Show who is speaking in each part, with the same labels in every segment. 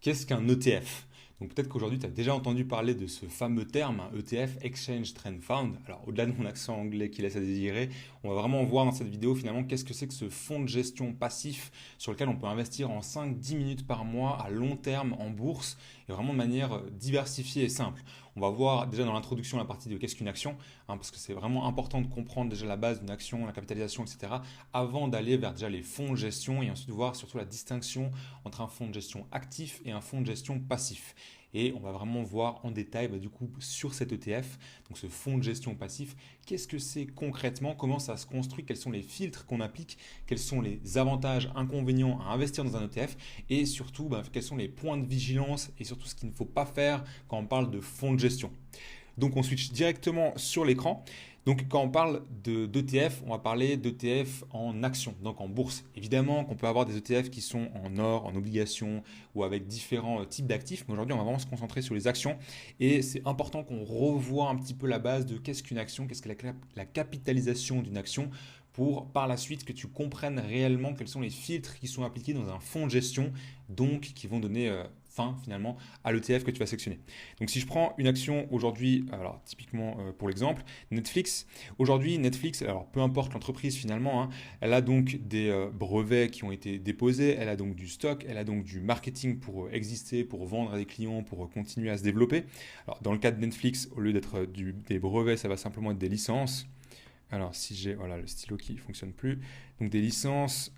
Speaker 1: Qu'est-ce qu'un ETF? Donc peut-être qu'aujourd'hui tu as déjà entendu parler de ce fameux terme, un ETF, Exchange Trend Fund. Alors au-delà de mon accent anglais qui laisse à désirer, on va vraiment voir dans cette vidéo finalement qu'est-ce que c'est que ce fonds de gestion passif sur lequel on peut investir en 5-10 minutes par mois à long terme en bourse et vraiment de manière diversifiée et simple. On va voir déjà dans l'introduction la partie de qu'est-ce qu'une action, parce que c'est vraiment important de comprendre déjà la base d'une action, la capitalisation, etc. avant d'aller vers déjà les fonds de gestion et ensuite voir surtout la distinction entre un fonds de gestion actif et un fonds de gestion passif. Et on va vraiment voir en détail du coup sur cet ETF, donc ce fonds de gestion passif, qu'est-ce que c'est concrètement, comment ça se construit, quels sont les filtres qu'on applique, quels sont les avantages, inconvénients à investir dans un ETF et surtout quels sont les points de vigilance et surtout ce qu'il ne faut pas faire quand on parle de fonds de gestion. Donc on switch directement sur l'écran. Donc quand on parle d'ETF, on va parler d'ETF en action, donc en bourse. Évidemment qu'on peut avoir des ETF qui sont en or, en obligations ou avec différents types d'actifs, mais aujourd'hui on va vraiment se concentrer sur les actions et c'est important qu'on revoie un petit peu la base de qu'est-ce qu'une action, qu'est-ce que la capitalisation d'une action pour par la suite que tu comprennes réellement quels sont les filtres qui sont appliqués dans un fonds de gestion, donc qui vont donner fin finalement à l'ETF que tu vas sélectionner. Donc si je prends une action aujourd'hui, alors typiquement pour l'exemple, Netflix, aujourd'hui Netflix, alors peu importe l'entreprise finalement, elle a donc des brevets qui ont été déposés, elle a donc du stock, elle a donc du marketing pour exister, pour vendre à des clients, pour continuer à se développer. Alors dans le cas de Netflix, au lieu d'être des brevets, ça va simplement être des licences. Alors, si j'ai voilà, le stylo qui ne fonctionne plus, donc des licences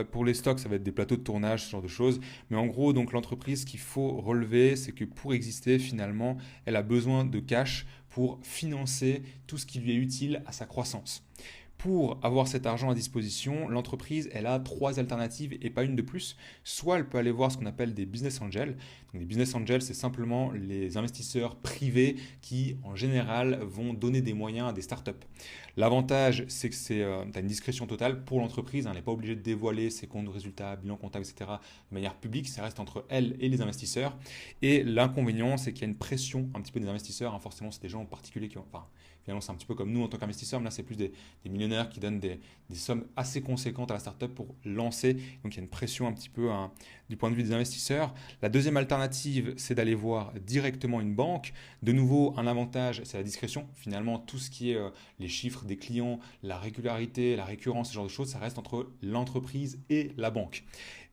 Speaker 1: pour les stocks, ça va être des plateaux de tournage, ce genre de choses. Mais en gros, donc l'entreprise qu'il faut relever, c'est que pour exister, finalement, elle a besoin de cash pour financer tout ce qui lui est utile à sa croissance. Pour avoir cet argent à disposition, l'entreprise, elle a trois alternatives et pas une de plus. Soit elle peut aller voir ce qu'on appelle des business angels. Donc, les business angels, c'est simplement les investisseurs privés qui, en général, vont donner des moyens à des startups. L'avantage, c'est que tu as une discrétion totale pour l'entreprise. Elle n'est pas obligée de dévoiler ses comptes de résultats, bilan comptable, etc. de manière publique. Ça reste entre elle et les investisseurs. Et l'inconvénient, c'est qu'il y a une pression un petit peu des investisseurs. Forcément, c'est des gens en particulier qui ont... Enfin, finalement, c'est un petit peu comme nous en tant qu'investisseurs, mais là, c'est plus des millionnaires qui donnent des sommes assez conséquentes à la startup pour lancer. Donc, il y a une pression un petit peu du point de vue des investisseurs. La deuxième alternative, c'est d'aller voir directement une banque. De nouveau, un avantage, c'est la discrétion. Finalement, tout ce qui est les chiffres des clients, la régularité, la récurrence, ce genre de choses, ça reste entre l'entreprise et la banque.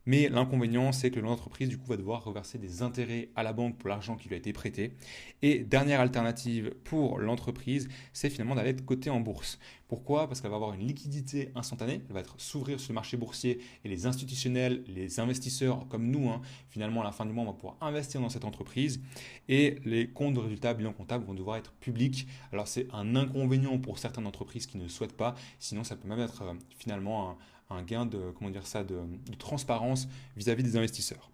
Speaker 1: Mais l'inconvénient, c'est que l'entreprise du coup va devoir reverser des intérêts à la banque pour l'argent qui lui a été prêté. Et dernière alternative pour l'entreprise, c'est finalement d'aller être cotée en bourse. Pourquoi? Parce qu'elle va avoir une liquidité instantanée, elle va s'ouvrir sur le marché boursier et les institutionnels, les investisseurs comme nous, finalement à la fin du mois, on va pouvoir investir dans cette entreprise et les comptes de résultats, bilan comptable vont devoir être publics. Alors c'est un inconvénient pour certaines entreprises qui ne le souhaitent pas, sinon ça peut même être finalement un gain de, comment dire ça, de transparence vis-à-vis des investisseurs.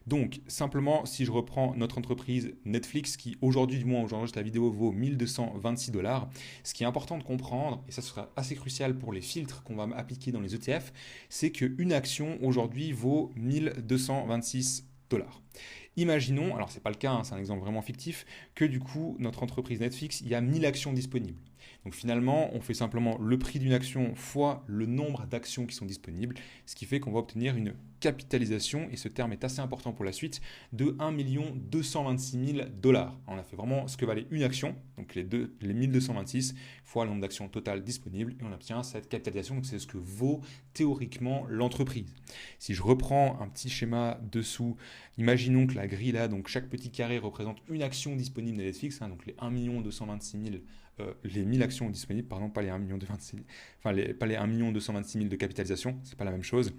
Speaker 1: Donc, simplement, si je reprends notre entreprise Netflix, qui aujourd'hui, du moins où j'enregistre la vidéo, vaut 1226 $, ce qui est important de comprendre, et ça sera assez crucial pour les filtres qu'on va appliquer dans les ETF, c'est qu'une action aujourd'hui vaut 1226 $. Imaginons, alors c'est pas le cas, c'est un exemple vraiment fictif, que du coup, notre entreprise Netflix, il y a 1000 actions disponibles. Donc finalement, on fait simplement le prix d'une action fois le nombre d'actions qui sont disponibles, ce qui fait qu'on va obtenir une capitalisation, et ce terme est assez important pour la suite, de 1 226 000 $. On a fait vraiment ce que valait une action, donc les 1226 fois le nombre d'actions totales disponibles, et on obtient cette capitalisation, donc c'est ce que vaut théoriquement l'entreprise. Si je reprends un petit schéma dessous, imaginons que la grille là, donc chaque petit carré représente une action disponible de Netflix, donc les 1 226 000 les 1000 actions disponibles, pardon, pas les 1 million de 26, enfin pas les 1 226 000 de capitalisation, c'est pas la même chose.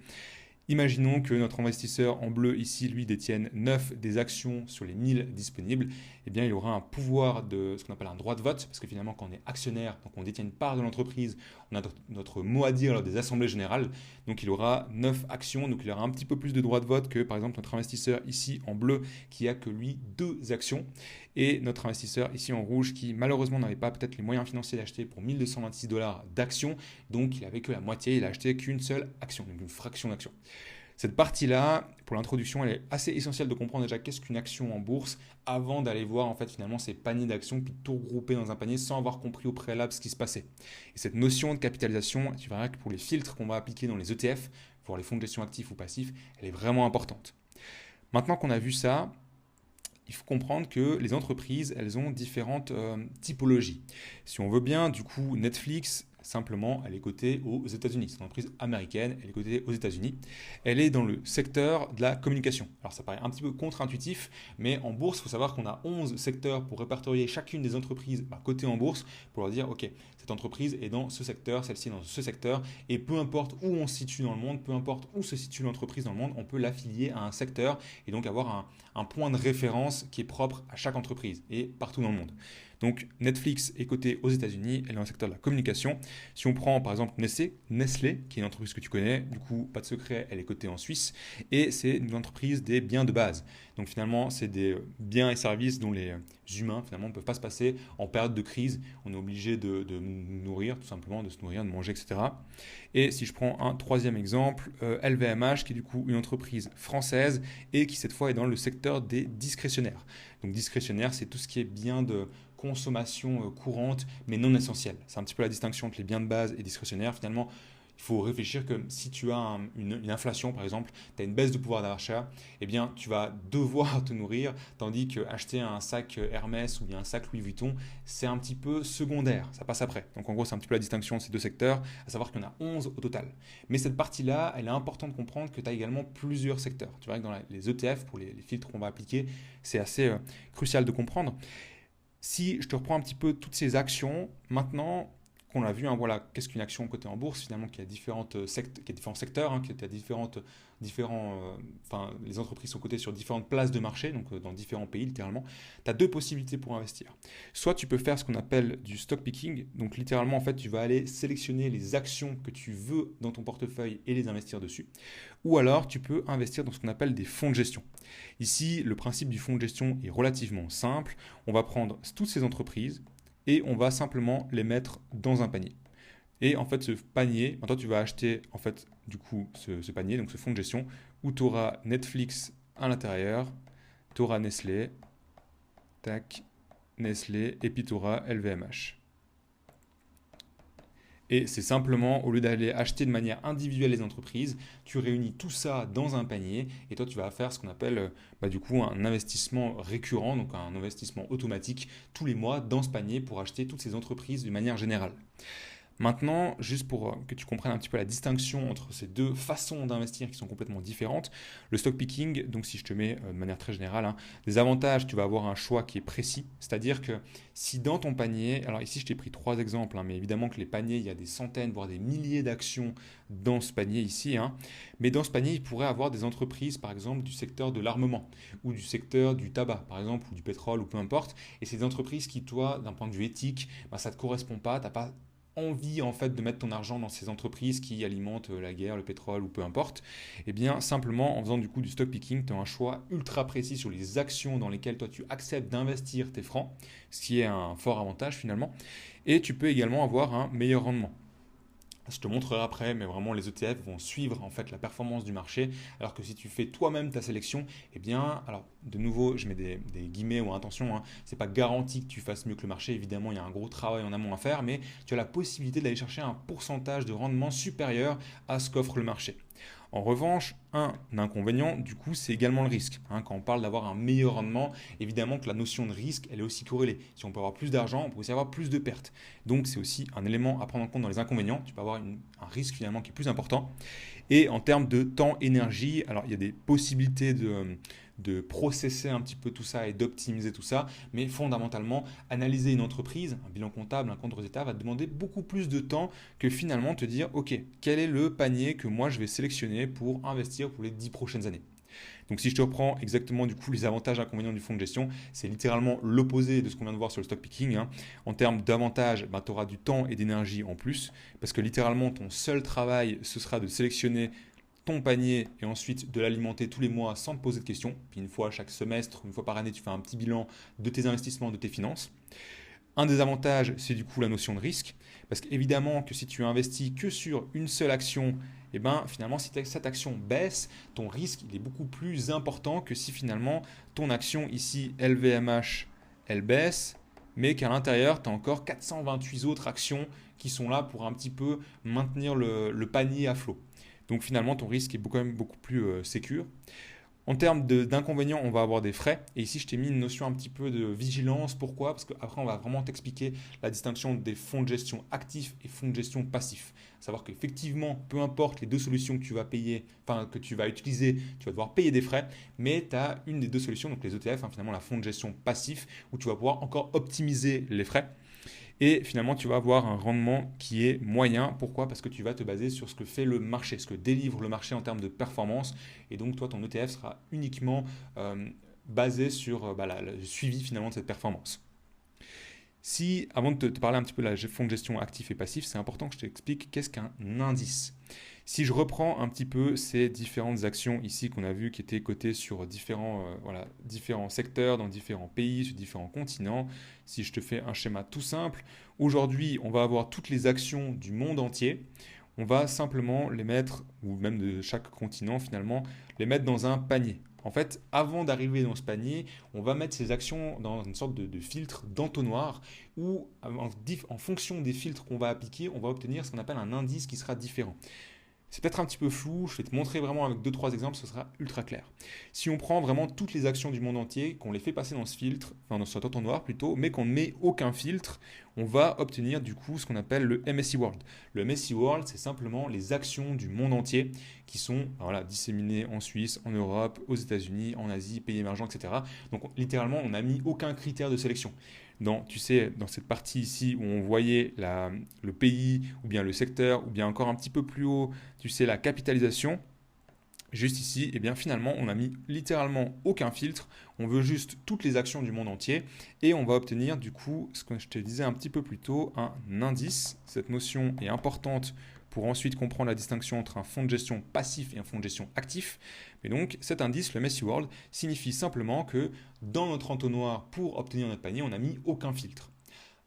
Speaker 1: Imaginons que notre investisseur en bleu ici, lui, détienne 9 des actions sur les 1000 disponibles. Eh bien, il aura un pouvoir de ce qu'on appelle un droit de vote, parce que finalement, quand on est actionnaire, donc on détient une part de l'entreprise, on a notre mot à dire lors des assemblées générales. Donc, il aura 9 actions, donc il aura un petit peu plus de droit de vote que, par exemple, notre investisseur ici en bleu, qui a que lui 2 actions, et notre investisseur ici en rouge, qui malheureusement n'avait pas peut-être les moyens financiers d'acheter pour 1226 $ d'actions, donc il avait que la moitié, il a acheté qu'une seule action, donc une fraction d'action. Cette partie-là, pour l'introduction, elle est assez essentielle de comprendre déjà qu'est-ce qu'une action en bourse avant d'aller voir en fait finalement ces paniers d'actions puis tout regrouper dans un panier sans avoir compris au préalable ce qui se passait. Et cette notion de capitalisation, tu verras que pour les filtres qu'on va appliquer dans les ETF, pour les fonds de gestion actifs ou passifs, elle est vraiment importante. Maintenant qu'on a vu ça, il faut comprendre que les entreprises, elles ont différentes typologies. Si on veut bien, du coup, Netflix, simplement, elle est cotée aux États-Unis. C'est une entreprise américaine, elle est cotée aux États-Unis. Elle est dans le secteur de la communication. Alors ça paraît un petit peu contre-intuitif, mais en bourse, il faut savoir qu'on a 11 secteurs pour répertorier chacune des entreprises cotées en bourse, pour leur dire, ok, cette entreprise est dans ce secteur, celle-ci est dans ce secteur, et peu importe où on se situe dans le monde, peu importe où se situe l'entreprise dans le monde, on peut l'affilier à un secteur et donc avoir un point de référence qui est propre à chaque entreprise et partout dans le monde. Donc Netflix est coté aux États-Unis, elle est dans le secteur de la communication. Si on prend par exemple Nestlé, qui est une entreprise que tu connais, du coup pas de secret, elle est cotée en Suisse et c'est une entreprise des biens de base. Donc finalement c'est des biens et services dont les humains finalement ne peuvent pas se passer en période de crise. On est obligé de nous nourrir tout simplement, de se nourrir, de manger, etc. Et si je prends un troisième exemple, LVMH qui est du coup une entreprise française et qui cette fois est dans le secteur des discrétionnaires. Donc discrétionnaire, c'est tout ce qui est bien de consommation courante mais non essentielle. C'est un petit peu la distinction entre les biens de base et discrétionnaires. Finalement, il faut réfléchir que si tu as une inflation, par exemple, tu as une baisse de pouvoir d'achat, eh bien, tu vas devoir te nourrir, tandis que acheter un sac Hermès ou bien un sac Louis Vuitton, c'est un petit peu secondaire, ça passe après. Donc en gros, c'est un petit peu la distinction de ces deux secteurs, à savoir qu'il y en a 11 au total. Mais cette partie-là, elle est importante de comprendre que tu as également plusieurs secteurs. Tu vois que dans les ETF, pour les filtres qu'on va appliquer, c'est assez crucial de comprendre. Si je te reprends un petit peu toutes ces actions, maintenant qu'on a vu, voilà, qu'est-ce qu'une action cotée en bourse, finalement, qui a différents secteurs, qui a les entreprises sont cotées sur différentes places de marché, donc dans différents pays, littéralement. Tu as deux possibilités pour investir. Soit tu peux faire ce qu'on appelle du stock picking, donc littéralement, en fait, tu vas aller sélectionner les actions que tu veux dans ton portefeuille et les investir dessus. Ou alors, tu peux investir dans ce qu'on appelle des fonds de gestion. Ici, le principe du fonds de gestion est relativement simple. On va prendre toutes ces entreprises et on va simplement les mettre dans un panier. Et en fait, ce panier, maintenant tu vas acheter en fait du coup ce panier, donc ce fonds de gestion, où tu auras Netflix à l'intérieur, tu auras Nestlé, tac, Nestlé, et puis tu auras LVMH. Et c'est simplement, au lieu d'aller acheter de manière individuelle les entreprises, tu réunis tout ça dans un panier et toi tu vas faire ce qu'on appelle du coup un investissement récurrent, donc un investissement automatique tous les mois dans ce panier pour acheter toutes ces entreprises de manière générale. Maintenant, juste pour que tu comprennes un petit peu la distinction entre ces deux façons d'investir qui sont complètement différentes, le stock picking, donc si je te mets de manière très générale, des avantages, tu vas avoir un choix qui est précis, c'est-à-dire que si dans ton panier, alors ici je t'ai pris 3 exemples, mais évidemment que les paniers, il y a des centaines, voire des milliers d'actions dans ce panier ici, mais dans ce panier, il pourrait avoir des entreprises, par exemple, du secteur de l'armement ou du secteur du tabac, par exemple, ou du pétrole, ou peu importe, et c'est des entreprises qui, toi, d'un point de vue éthique, ça ne te correspond pas, tu n'as pas envie en fait de mettre ton argent dans ces entreprises qui alimentent la guerre, le pétrole ou peu importe, et bien simplement en faisant du coup du stock picking, tu as un choix ultra précis sur les actions dans lesquelles toi tu acceptes d'investir tes francs, ce qui est un fort avantage finalement, et tu peux également avoir un meilleur rendement. Je te montrerai après, mais vraiment les ETF vont suivre en fait la performance du marché, alors que si tu fais toi-même ta sélection, eh bien, alors de nouveau, je mets des guillemets ou intentions, c'est pas garanti que tu fasses mieux que le marché, évidemment, il y a un gros travail en amont à faire, mais tu as la possibilité d'aller chercher un pourcentage de rendement supérieur à ce qu'offre le marché. En revanche, un inconvénient, du coup, c'est également le risque. Quand on parle d'avoir un meilleur rendement, évidemment que la notion de risque, elle est aussi corrélée. Si on peut avoir plus d'argent, on peut aussi avoir plus de pertes. Donc, c'est aussi un élément à prendre en compte dans les inconvénients. Tu peux avoir un risque finalement qui est plus important. Et en termes de temps, énergie, alors il y a des possibilités de processer un petit peu tout ça et d'optimiser tout ça, mais fondamentalement, analyser une entreprise, un bilan comptable, un compte de résultat va te demander beaucoup plus de temps que finalement te dire, ok, quel est le panier que moi je vais sélectionner pour investir pour les 10 prochaines années. Donc si je te reprends exactement du coup les avantages et inconvénients du fonds de gestion, c'est littéralement l'opposé de ce qu'on vient de voir sur le stock picking. En termes d'avantages, tu auras du temps et d'énergie en plus, parce que littéralement ton seul travail, ce sera de sélectionner ton panier et ensuite de l'alimenter tous les mois sans te poser de questions. Puis une fois chaque semestre, une fois par année, tu fais un petit bilan de tes investissements, de tes finances. Un des avantages, c'est du coup la notion de risque, parce qu'évidemment que si tu investis que sur une seule action, et finalement si cette action baisse, ton risque il est beaucoup plus important que si finalement ton action ici LVMH, elle baisse, mais qu'à l'intérieur, tu as encore 428 autres actions qui sont là pour un petit peu maintenir le panier à flot. Donc finalement, ton risque est quand même beaucoup plus sécure. En termes d'inconvénients, on va avoir des frais. Et ici, je t'ai mis une notion un petit peu de vigilance. Pourquoi? Parce qu'après, on va vraiment t'expliquer la distinction des fonds de gestion actifs et fonds de gestion passifs. Savoir qu'effectivement, peu importe les deux solutions que tu vas payer, enfin que tu vas utiliser, tu vas devoir payer des frais. Mais tu as une des deux solutions, donc les ETF, finalement la fonds de gestion passif, où tu vas pouvoir encore optimiser les frais. Et finalement, tu vas avoir un rendement qui est moyen. Pourquoi? Parce que tu vas te baser sur ce que fait le marché, ce que délivre le marché en termes de performance. Et donc, toi, ton ETF sera uniquement basé sur le suivi finalement de cette performance. Si, avant de te parler un petit peu de la fonds de gestion actif et passif, c'est important que je t'explique qu'est-ce qu'un indice. Si je reprends un petit peu ces différentes actions ici qu'on a vues qui étaient cotées sur différents secteurs, dans différents pays, sur différents continents, si je te fais un schéma tout simple, aujourd'hui on va avoir toutes les actions du monde entier, on va simplement les mettre, ou même de chaque continent finalement, les mettre dans un panier. En fait, avant d'arriver dans ce panier, on va mettre ces actions dans une sorte de filtre, d'entonnoir, où en fonction des filtres qu'on va appliquer, on va obtenir ce qu'on appelle un indice qui sera différent. C'est peut-être un petit peu flou, je vais te montrer vraiment avec 2-3 exemples, ce sera ultra clair. Si on prend vraiment toutes les actions du monde entier, qu'on les fait passer dans ce filtre, enfin dans cet entonnoir plutôt, mais qu'on ne met aucun filtre, on va obtenir du coup ce qu'on appelle le MSCI World. Le MSCI World, c'est simplement les actions du monde entier qui sont disséminées en Suisse, en Europe, aux États-Unis, en Asie, pays émergents, etc. Donc littéralement, on n'a mis aucun critère de sélection. Dans cette partie ici où on voyait le pays, ou bien le secteur, ou bien encore un petit peu plus haut, la capitalisation, juste ici, et bien finalement, on n'a mis littéralement aucun filtre, on veut juste toutes les actions du monde entier, et on va obtenir du coup, ce que je te disais un petit peu plus tôt, un indice. Cette notion est importante pour ensuite comprendre la distinction entre un fonds de gestion passif et un fonds de gestion actif. Mais donc cet indice, le MSCI World, signifie simplement que dans notre entonnoir, pour obtenir notre panier, on n'a mis aucun filtre.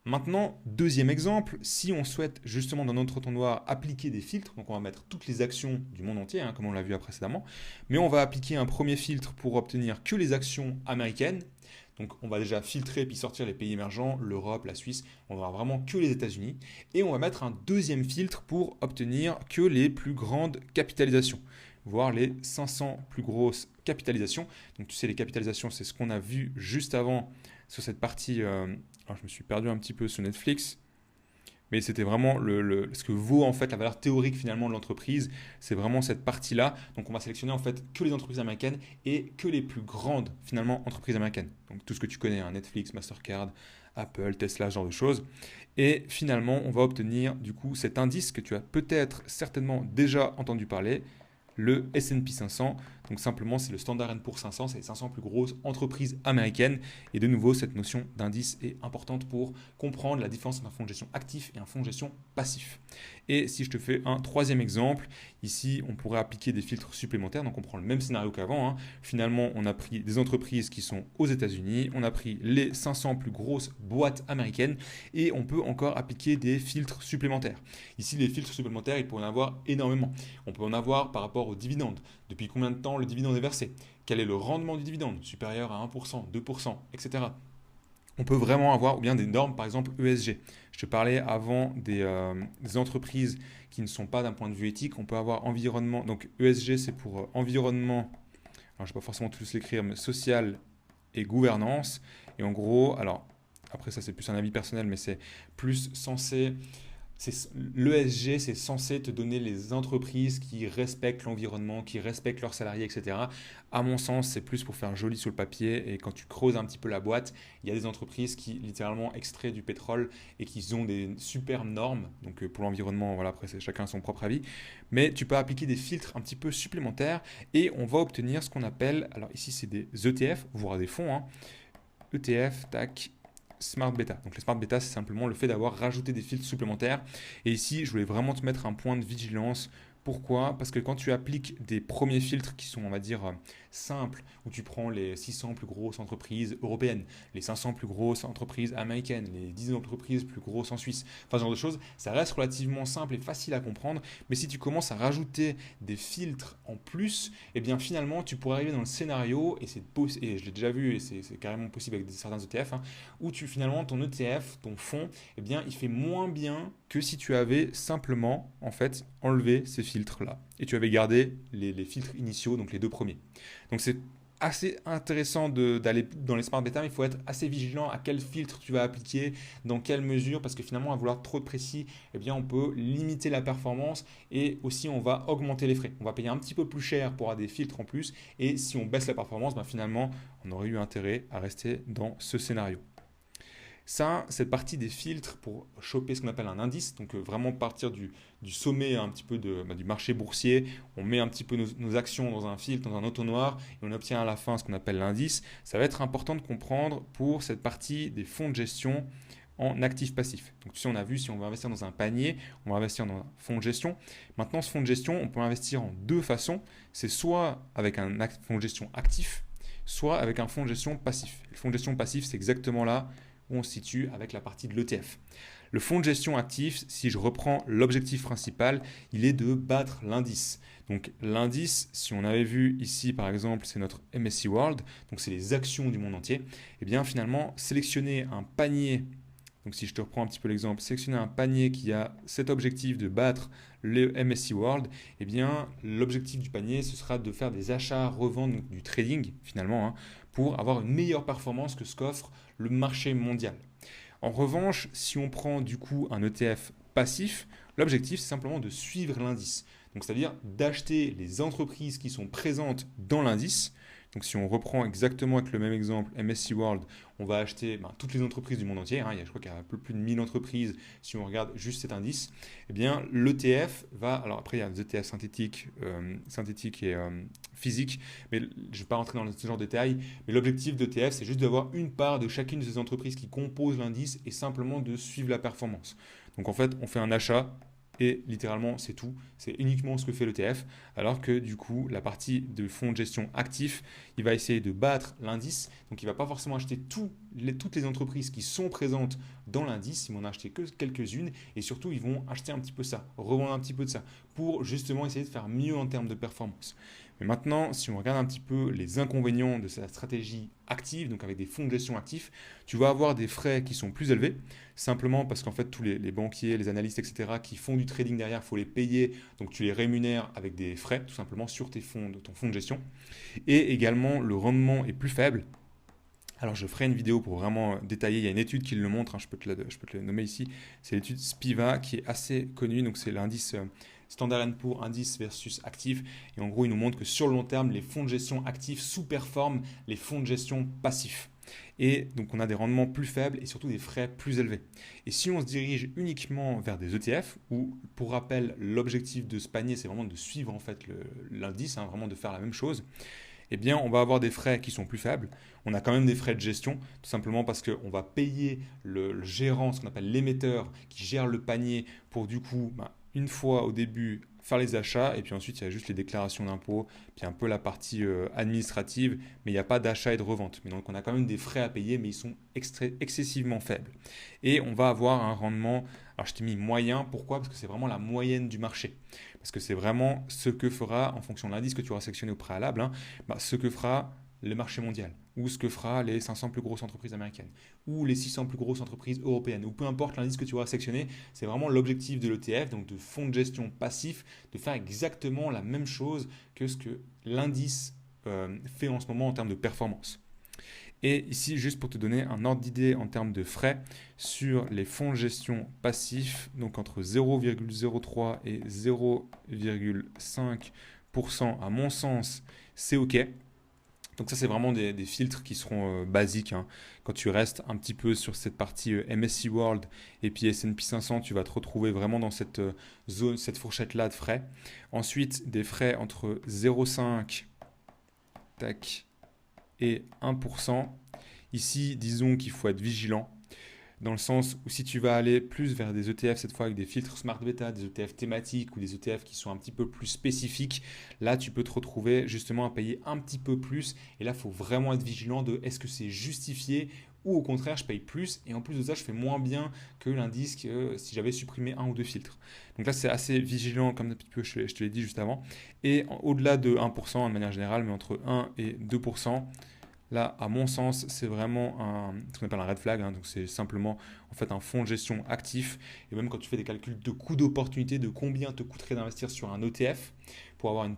Speaker 1: Maintenant, deuxième exemple, si on souhaite justement dans notre entonnoir appliquer des filtres, donc on va mettre toutes les actions du monde entier, comme on l'a vu précédemment, mais on va appliquer un premier filtre pour obtenir que les actions américaines. Donc on va déjà filtrer puis sortir les pays émergents, l'Europe, la Suisse, on n'aura vraiment que les États-Unis. Et on va mettre un deuxième filtre pour obtenir que les plus grandes capitalisations, voire les 500 plus grosses capitalisations. Donc tu sais, les capitalisations, c'est ce qu'on a vu juste avant sur cette partie. Alors je me suis perdu un petit peu sur Netflix. Mais c'était vraiment ce que vaut en fait la valeur théorique finalement de l'entreprise. C'est vraiment cette partie-là. Donc on va sélectionner en fait que les entreprises américaines et que les plus grandes finalement entreprises américaines. Donc tout ce que tu connais, Netflix, Mastercard, Apple, Tesla, ce genre de choses. Et finalement, on va obtenir du coup cet indice que tu as peut-être certainement déjà entendu parler, le S&P 500. Donc simplement, c'est le Standard & Poor's 500, c'est les 500 plus grosses entreprises américaines. Et de nouveau, cette notion d'indice est importante pour comprendre la différence entre un fonds de gestion actif et un fonds de gestion passif. Et si je te fais un troisième exemple, ici, on pourrait appliquer des filtres supplémentaires. Donc on prend le même scénario qu'avant. Finalement, on a pris des entreprises qui sont aux États-Unis, on a pris les 500 plus grosses boîtes américaines et on peut encore appliquer des filtres supplémentaires. Ici, les filtres supplémentaires, il peut en avoir énormément. On peut en avoir par rapport aux dividendes. Depuis combien de temps le dividende est versé? Quel est le rendement du dividende? Supérieur à 1%, 2%, etc. On peut vraiment avoir, ou bien des normes, par exemple ESG. Je te parlais avant des entreprises qui ne sont pas d'un point de vue éthique. On peut avoir environnement, donc ESG c'est pour environnement, alors je ne vais pas forcément tous l'écrire, mais social et gouvernance. Et en gros, alors après ça c'est plus un avis personnel, mais c'est plus censé... L'ESG, c'est censé te donner les entreprises qui respectent l'environnement, qui respectent leurs salariés, etc. À mon sens, c'est plus pour faire joli sur le papier. Et quand tu creuses un petit peu la boîte, il y a des entreprises qui littéralement extraient du pétrole et qui ont des super normes. Donc pour l'environnement, voilà, après chacun a son propre avis. Mais tu peux appliquer des filtres un petit peu supplémentaires et on va obtenir ce qu'on appelle, alors ici c'est des ETF, voire des fonds. ETF, tac. Smart Beta. Donc les Smart Beta, c'est simplement le fait d'avoir rajouté des filtres supplémentaires. Et ici, je voulais vraiment te mettre un point de vigilance. Pourquoi? Parce que quand tu appliques des premiers filtres qui sont, on va dire, simples, où tu prends les 600 plus grosses entreprises européennes, les 500 plus grosses entreprises américaines, les 10 entreprises plus grosses en Suisse, enfin ce genre de choses, ça reste relativement simple et facile à comprendre. Mais si tu commences à rajouter des filtres en plus, eh bien finalement, tu pourrais arriver dans le scénario, et je l'ai déjà vu, et c'est carrément possible avec certains ETF, où finalement, ton ETF, ton fonds, eh bien, il fait moins bien que si tu avais simplement, en fait, enlevé ces filtres filtres là. Et tu avais gardé les filtres initiaux, donc les deux premiers. Donc c'est assez intéressant d'aller dans les smart beta, mais il faut être assez vigilant à quel filtre tu vas appliquer, dans quelle mesure, parce que finalement, à vouloir trop de précis, eh bien, on peut limiter la performance et aussi on va augmenter les frais. On va payer un petit peu plus cher pour avoir des filtres en plus, et si on baisse la performance, ben, finalement, on aurait eu intérêt à rester dans ce scénario. Ça, cette partie des filtres pour choper ce qu'on appelle un indice, donc vraiment partir du sommet un petit peu du marché boursier, on met un petit peu nos actions dans un filtre, dans un entonnoir, et on obtient à la fin ce qu'on appelle l'indice. Ça va être important de comprendre pour cette partie des fonds de gestion en actifs passifs. Donc tu sais, on a vu, si on veut investir dans un panier, on va investir dans un fonds de gestion. Maintenant, ce fonds de gestion, on peut investir en deux façons. C'est soit avec un fonds de gestion actif, soit avec un fonds de gestion passif. Le fonds de gestion passif, c'est exactement là où on se situe avec la partie de l'ETF. Le fonds de gestion actif, si je reprends l'objectif principal, il est de battre l'indice. Donc l'indice, si on avait vu ici par exemple, c'est notre MSCI World, donc c'est les actions du monde entier, et bien finalement sélectionner un panier, donc si je te reprends un petit peu l'exemple, sélectionner un panier qui a cet objectif de battre le MSCI World, et bien l'objectif du panier, ce sera de faire des achats, reventes, donc du trading finalement, pour avoir une meilleure performance que ce qu'offre le marché mondial. En revanche, si on prend du coup un ETF passif, l'objectif c'est simplement de suivre l'indice. Donc c'est-à-dire d'acheter les entreprises qui sont présentes dans l'indice. Donc si on reprend exactement avec le même exemple MSCI World, on va acheter toutes les entreprises du monde entier. Je crois qu'il y a un peu plus de 1000 entreprises si on regarde juste cet indice. Eh bien l'ETF va, alors après il y a des ETF synthétiques et physiques, mais je ne vais pas rentrer dans ce genre de détails. Mais l'objectif d'ETF c'est juste d'avoir une part de chacune de ces entreprises qui composent l'indice et simplement de suivre la performance. Donc en fait on fait un achat. Et littéralement, c'est tout. C'est uniquement ce que fait l'ETF. Alors que du coup, la partie de fonds de gestion actif, il va essayer de battre l'indice. Donc, il ne va pas forcément acheter toutes les entreprises qui sont présentes dans l'indice. Ils vont en acheter que quelques-unes. Et surtout, ils vont acheter un petit peu ça, revendre un petit peu de ça, pour justement essayer de faire mieux en termes de performance. Mais maintenant, si on regarde un petit peu les inconvénients de cette stratégie active, donc avec des fonds de gestion actifs, tu vas avoir des frais qui sont plus élevés, simplement parce qu'en fait, tous les banquiers, les analystes, etc., qui font du trading derrière, il faut les payer, donc tu les rémunères avec des frais, tout simplement, sur ton fonds de gestion. Et également, le rendement est plus faible. Alors, je ferai une vidéo pour vraiment détailler. Il y a une étude qui le montre, je peux te le nommer ici. C'est l'étude Spiva qui est assez connue. Donc, c'est l'indice Standard & Poor's indice versus actif. Et en gros, il nous montre que sur le long terme, les fonds de gestion actifs sous-performent les fonds de gestion passifs. Et donc, on a des rendements plus faibles et surtout des frais plus élevés. Et si on se dirige uniquement vers des ETF, où, pour rappel, l'objectif de ce panier, c'est vraiment de suivre en fait l'indice, vraiment de faire la même chose, eh bien, on va avoir des frais qui sont plus faibles. On a quand même des frais de gestion, tout simplement parce qu'on va payer le gérant, ce qu'on appelle l'émetteur, qui gère le panier pour du coup, une fois au début, faire les achats, et puis ensuite, il y a juste les déclarations d'impôts, puis un peu la partie administrative, mais il n'y a pas d'achat et de revente. Mais donc, on a quand même des frais à payer, mais ils sont excessivement faibles. Et on va avoir un rendement, alors je t'ai mis moyen, pourquoi? Parce que c'est vraiment la moyenne du marché. Parce que c'est vraiment ce que fera, en fonction de l'indice que tu auras sélectionné au préalable, ce que fera le marché mondial, ou ce que fera les 500 plus grosses entreprises américaines, ou les 600 plus grosses entreprises européennes, ou peu importe l'indice que tu auras sélectionné, c'est vraiment l'objectif de l'ETF, donc de fonds de gestion passif, de faire exactement la même chose que ce que l'indice fait en ce moment en termes de performance. Et ici, juste pour te donner un ordre d'idée en termes de frais, sur les fonds de gestion passifs, donc entre 0,03 et 0,5%, à mon sens, c'est OK. Donc ça, c'est vraiment des filtres qui seront basiques. Quand tu restes un petit peu sur cette partie MSCI World et puis S&P 500, tu vas te retrouver vraiment dans cette zone, cette fourchette-là de frais. Ensuite, des frais entre 0,5 et 1%. Ici, disons qu'il faut être vigilant, dans le sens où si tu vas aller plus vers des ETF, cette fois avec des filtres Smart Beta, des ETF thématiques ou des ETF qui sont un petit peu plus spécifiques, là tu peux te retrouver justement à payer un petit peu plus. Et là, il faut vraiment être vigilant de est-ce que c'est justifié ou au contraire, je paye plus et en plus de ça, je fais moins bien que l'indice que si j'avais supprimé un ou deux filtres. Donc là, c'est assez vigilant, comme un petit peu je te l'ai dit juste avant. Et au-delà de 1% de manière générale, mais entre 1 et 2%, Là, à mon sens, c'est vraiment ce qu'on appelle un red flag, hein. Donc c'est simplement en fait un fonds de gestion actif. Et même quand tu fais des calculs de coût d'opportunité, de combien te coûterait d'investir sur un ETF pour avoir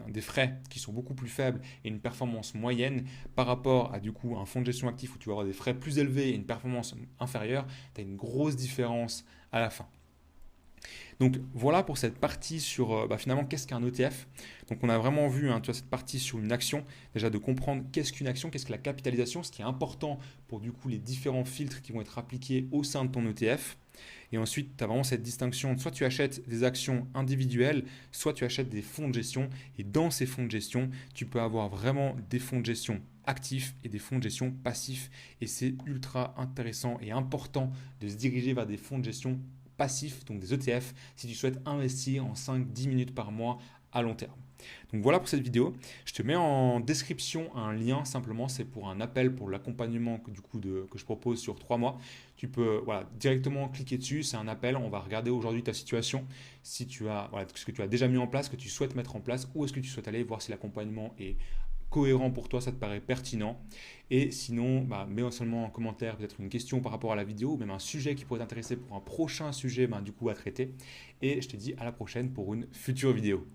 Speaker 1: des frais qui sont beaucoup plus faibles et une performance moyenne par rapport à du coup un fonds de gestion actif où tu vas avoir des frais plus élevés et une performance inférieure, tu as une grosse différence à la fin. Donc voilà pour cette partie sur finalement qu'est-ce qu'un ETF. Donc on a vraiment vu, hein, tu vois, cette partie sur une action, déjà de comprendre qu'est-ce qu'une action, qu'est-ce que la capitalisation, ce qui est important pour du coup les différents filtres qui vont être appliqués au sein de ton ETF. Et ensuite, tu as vraiment cette distinction, soit tu achètes des actions individuelles, soit tu achètes des fonds de gestion. Et dans ces fonds de gestion, tu peux avoir vraiment des fonds de gestion actifs et des fonds de gestion passifs. Et c'est ultra intéressant et important de se diriger vers des fonds de gestion passifs, donc des ETF, si tu souhaites investir en 5-10 minutes par mois à long terme. Donc voilà pour cette vidéo. Je te mets en description un lien, simplement c'est pour un appel pour l'accompagnement que je propose sur 3 mois. Tu peux directement cliquer dessus, c'est un appel, on va regarder aujourd'hui ta situation, si tu as ce que tu as déjà mis en place, que tu souhaites mettre en place, ou est-ce que tu souhaites aller voir si l'accompagnement est cohérent pour toi, ça te paraît pertinent. Et sinon, mets seulement en commentaire peut-être une question par rapport à la vidéo ou même un sujet qui pourrait t'intéresser pour un prochain sujet à traiter. Et je te dis à la prochaine pour une future vidéo.